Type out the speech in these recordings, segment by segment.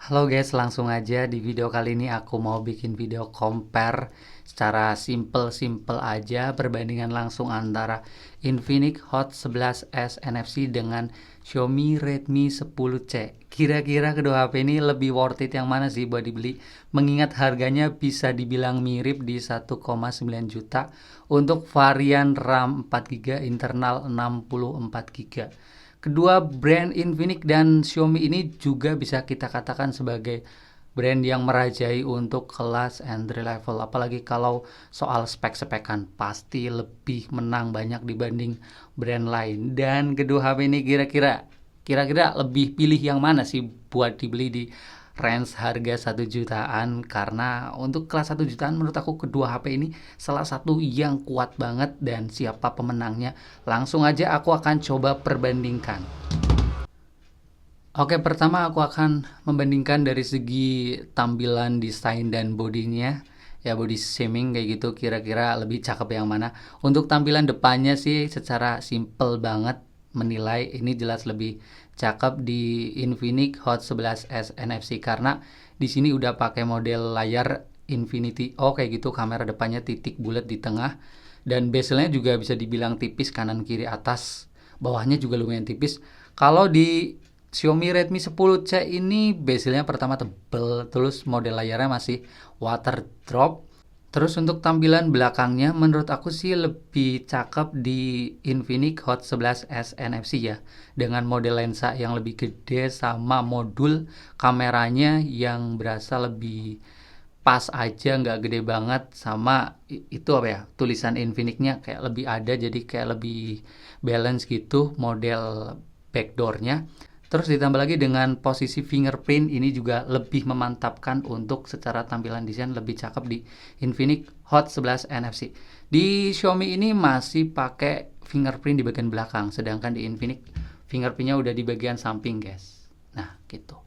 Halo guys, langsung aja di video kali ini aku mau bikin video compare secara simple aja perbandingan langsung antara Infinix Hot 11s NFC dengan Xiaomi Redmi 10C. Kira-kira kedua HP ini lebih worth it yang mana sih buat dibeli? Mengingat harganya bisa dibilang mirip di 1,9 juta untuk varian RAM 4GB internal 64GB. Kedua brand Infinix dan Xiaomi ini juga bisa kita katakan sebagai brand yang merajai untuk kelas entry level. Apalagi kalau soal spek-spekan pasti lebih menang banyak dibanding brand lain. Dan kedua HP ini kira-kira lebih pilih yang mana sih buat dibeli di range harga 1 jutaan? Karena untuk kelas 1 jutaan menurut aku kedua HP ini salah satu yang kuat banget. Dan siapa pemenangnya? Langsung aja aku akan coba perbandingkan. Oke, pertama aku akan membandingkan dari segi tampilan, desain, dan bodinya. Ya, body shaming kayak gitu, kira-kira lebih cakep yang mana. Untuk tampilan depannya sih secara simple banget menilai ini jelas lebih cakep di Infinix Hot 11s NFC karena di sini udah pakai model layar Infinity O kayak gitu, kamera depannya titik bulat di tengah dan bezelnya juga bisa dibilang tipis, kanan kiri atas bawahnya juga lumayan tipis. Kalau di Xiaomi Redmi 10C ini bezelnya pertama tebel, terus model layarnya masih water drop. Terus untuk tampilan belakangnya menurut aku sih lebih cakep di Infinix Hot 11s NFC ya. Dengan model lensa yang lebih gede sama modul kameranya yang berasa lebih pas aja, nggak gede banget. Sama itu apa ya, tulisan Infinix-nya kayak lebih ada, jadi kayak lebih balance gitu model backdoornya. Terus ditambah lagi dengan posisi fingerprint ini juga lebih memantapkan untuk secara tampilan desain lebih cakep di Infinix Hot 11 NFC. Di Xiaomi ini masih pakai fingerprint di bagian belakang, sedangkan di Infinix fingerprintnya udah di bagian samping guys. Nah gitu.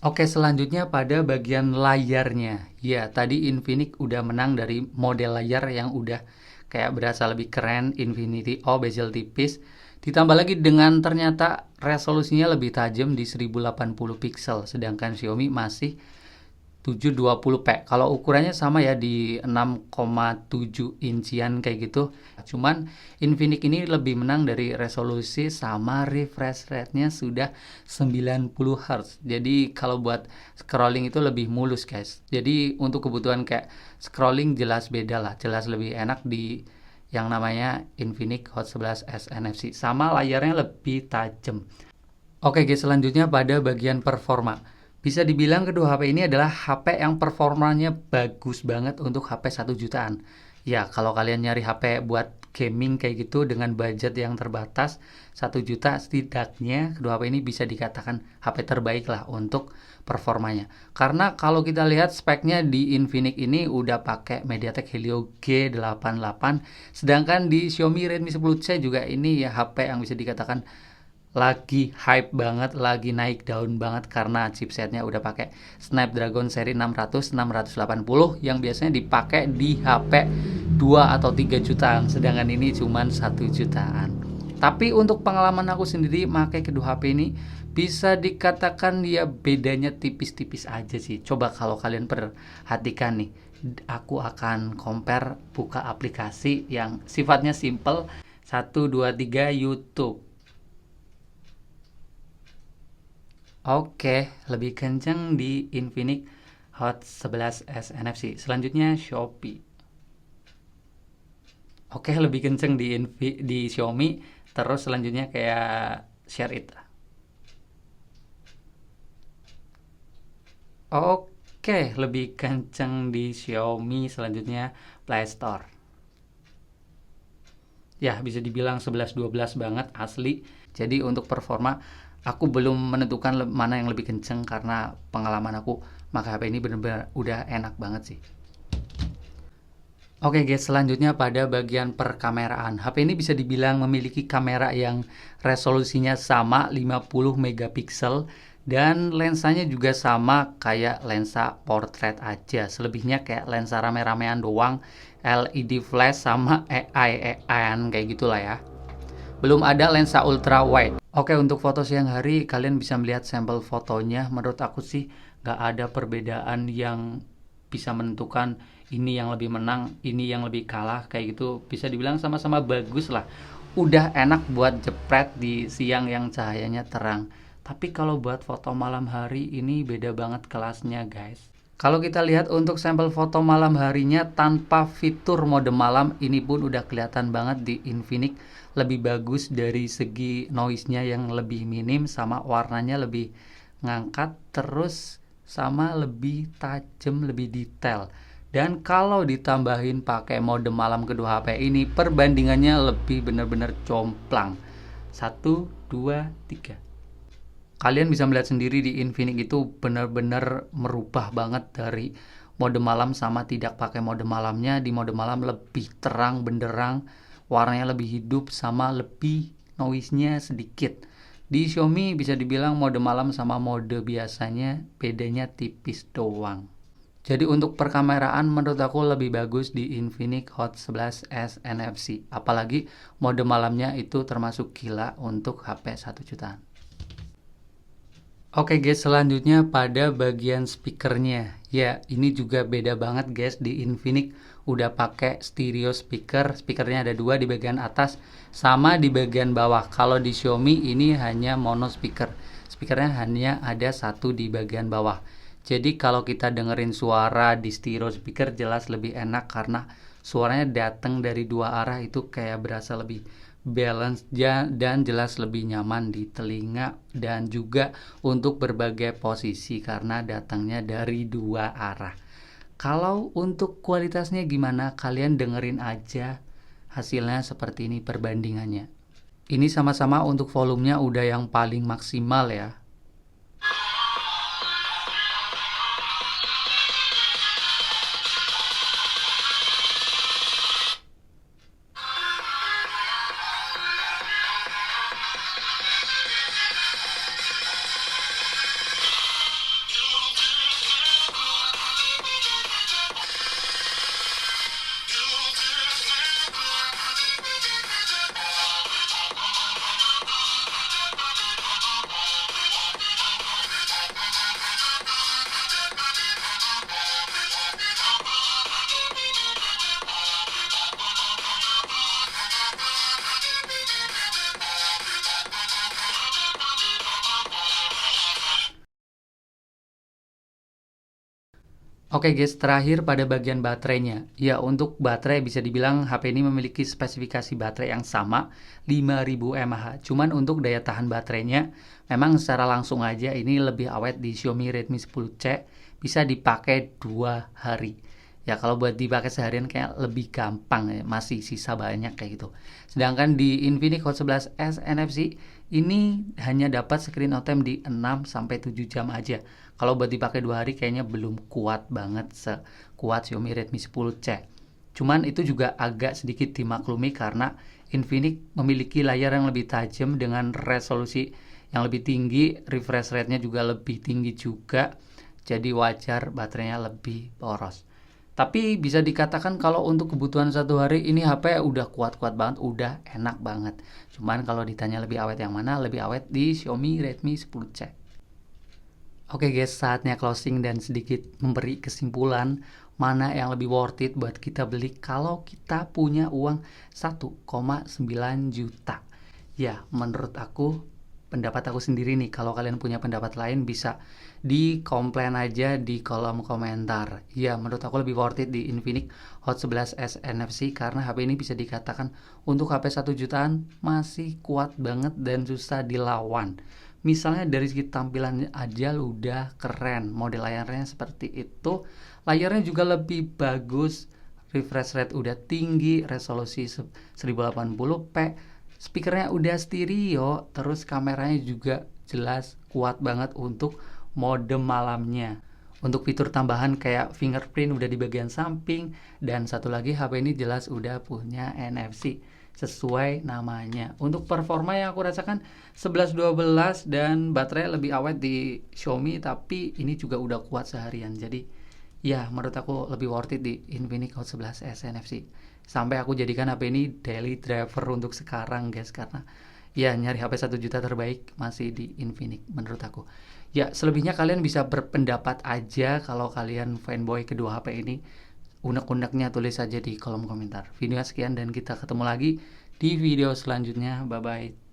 Oke, selanjutnya pada bagian layarnya. Ya, tadi Infinix udah menang dari model layar yang udah kayak berasa lebih keren, Infinity O bezel tipis. Ditambah lagi dengan ternyata resolusinya lebih tajam di 1080 pixel, sedangkan Xiaomi masih 720p. Kalau ukurannya sama ya di 6,7 incian kayak gitu. Cuman Infinix ini lebih menang dari resolusi sama refresh rate-nya sudah 90 Hz. Jadi kalau buat scrolling itu lebih mulus guys. Jadi untuk kebutuhan kayak scrolling jelas beda lah, jelas lebih enak di yang namanya Infinix Hot 11s NFC. Sama layarnya lebih tajam. Oke guys, selanjutnya pada bagian performa. Bisa dibilang kedua HP ini adalah HP yang performanya bagus banget untuk HP 1 jutaan. Ya, kalau kalian nyari HP buat gaming kayak gitu dengan budget yang terbatas 1 juta, setidaknya kedua HP ini bisa dikatakan HP terbaik lah untuk performanya. Karena kalau kita lihat speknya di Infinix ini udah pakai MediaTek Helio G88, sedangkan di Xiaomi Redmi 10C juga ini ya HP yang bisa dikatakan lagi hype banget, lagi naik daun banget karena chipsetnya udah pakai Snapdragon seri 600 680 yang biasanya dipakai di HP 2 atau 3 jutaan, sedangkan ini cuma 1 jutaan. Tapi untuk pengalaman aku sendiri pakai kedua HP ini bisa dikatakan ya bedanya tipis-tipis aja sih. Coba kalau kalian perhatikan nih, aku akan compare buka aplikasi yang sifatnya simple 1 2 3 YouTube. Oke, lebih kenceng di Infinix Hot 11s NFC. Selanjutnya Shopee. Oke, lebih kenceng di Xiaomi. Terus selanjutnya kayak Share It. Oke, lebih kenceng di Xiaomi. Selanjutnya Play Store. Ya, bisa dibilang 11-12 banget asli. Jadi untuk performa aku belum menentukan mana yang lebih kenceng karena pengalaman aku pakai HP ini benar-benar udah enak banget sih. Oke guys, selanjutnya pada bagian perkameraan. HP ini bisa dibilang memiliki kamera yang resolusinya sama 50 megapiksel dan lensanya juga sama kayak lensa portrait aja. Selebihnya kayak lensa rame-ramean doang, LED flash sama AI kayak gitulah ya. Belum ada lensa ultra wide. Oke, untuk foto siang hari kalian bisa melihat sampel fotonya. Menurut aku sih nggak ada perbedaan yang bisa menentukan ini yang lebih menang, ini yang lebih kalah kayak gitu. Bisa dibilang sama-sama bagus lah. Udah enak buat jepret di siang yang cahayanya terang. Tapi kalau buat foto malam hari ini beda banget kelasnya, guys. Kalau kita lihat untuk sampel foto malam harinya tanpa fitur mode malam, ini pun udah kelihatan banget di Infinix lebih bagus dari segi noise-nya yang lebih minim, sama warnanya lebih ngangkat, terus sama lebih tajam, lebih detail. Dan kalau ditambahin pakai mode malam kedua HP ini, perbandingannya lebih bener-bener jomplang. Satu, dua, tiga. Kalian bisa melihat sendiri di Infinix itu benar-benar merubah banget dari mode malam sama tidak pakai mode malamnya. Di mode malam lebih terang benderang, warnanya lebih hidup sama lebih noise-nya sedikit. Di Xiaomi bisa dibilang mode malam sama mode biasanya bedanya tipis doang. Jadi untuk perkameraan menurut aku lebih bagus di Infinix Hot 11s NFC. Apalagi mode malamnya itu termasuk gila untuk HP 1 jutaan. Oke guys, selanjutnya pada bagian speakernya. Ya, ini juga beda banget guys. Di Infinix udah pakai stereo speaker. Speakernya ada dua di bagian atas sama di bagian bawah. Kalau di Xiaomi ini hanya mono speaker. Speakernya hanya ada satu di bagian bawah. Jadi kalau kita dengerin suara di stereo speaker jelas lebih enak karena suaranya datang dari dua arah, itu kayak berasa lebih balance dan jelas lebih nyaman di telinga dan juga untuk berbagai posisi karena datangnya dari dua arah. Kalau untuk kualitasnya gimana? Kalian dengerin aja hasilnya seperti ini perbandingannya. Ini sama-sama untuk volumenya udah yang paling maksimal ya. Oke guys, terakhir pada bagian baterainya. Ya, untuk baterai bisa dibilang HP ini memiliki spesifikasi baterai yang sama, 5000 mAh. Cuman untuk daya tahan baterainya, memang secara langsung aja ini lebih awet di Xiaomi Redmi 10C, bisa dipakai 2 hari. Ya, kalau buat dipakai seharian kayak lebih gampang ya, masih sisa banyak kayak gitu. Sedangkan di Infinix Hot 11s NFC ini hanya dapat screen on time di 6 sampai 7 jam aja. Kalau buat dipakai 2 hari kayaknya belum kuat banget sekuat Xiaomi Redmi 10C. Cuman itu juga agak sedikit dimaklumi karena Infinix memiliki layar yang lebih tajam dengan resolusi yang lebih tinggi, refresh rate-nya juga lebih tinggi juga. Jadi wajar baterainya lebih boros. Tapi bisa dikatakan kalau untuk kebutuhan satu hari ini HP udah kuat-kuat banget, udah enak banget. Cuman kalau ditanya lebih awet yang mana, lebih awet di Xiaomi Redmi 10C. Oke guys, saatnya closing dan sedikit memberi kesimpulan mana yang lebih worth it buat kita beli kalau kita punya uang 1,9 juta. Ya, menurut aku, pendapat aku sendiri nih, kalau kalian punya pendapat lain bisa di komplain aja di kolom komentar. Ya, menurut aku lebih worth it di Infinix Hot 11s NFC karena HP ini bisa dikatakan untuk HP 1 jutaan masih kuat banget dan susah dilawan. Misalnya dari segi tampilan aja udah keren, model layarnya seperti itu, layarnya juga lebih bagus, refresh rate udah tinggi, resolusi 1080p, speakernya udah stereo, terus kameranya juga jelas kuat banget untuk mode malamnya. Untuk fitur tambahan kayak fingerprint udah di bagian samping, dan satu lagi HP ini jelas udah punya NFC sesuai namanya. Untuk performa yang aku rasakan 11-12 dan baterai lebih awet di Xiaomi, tapi ini juga udah kuat seharian. Jadi ya menurut aku lebih worth it di Infinix Hot 11s NFC. Sampai aku jadikan HP ini daily driver untuk sekarang guys, karena Ya, nyari HP 1 juta terbaik masih di Infinix menurut aku. Ya, selebihnya kalian bisa berpendapat aja kalau kalian fanboy kedua HP ini. Unek-uneknya tulis aja di kolom komentar. Video sekian dan kita ketemu lagi di video selanjutnya. Bye bye.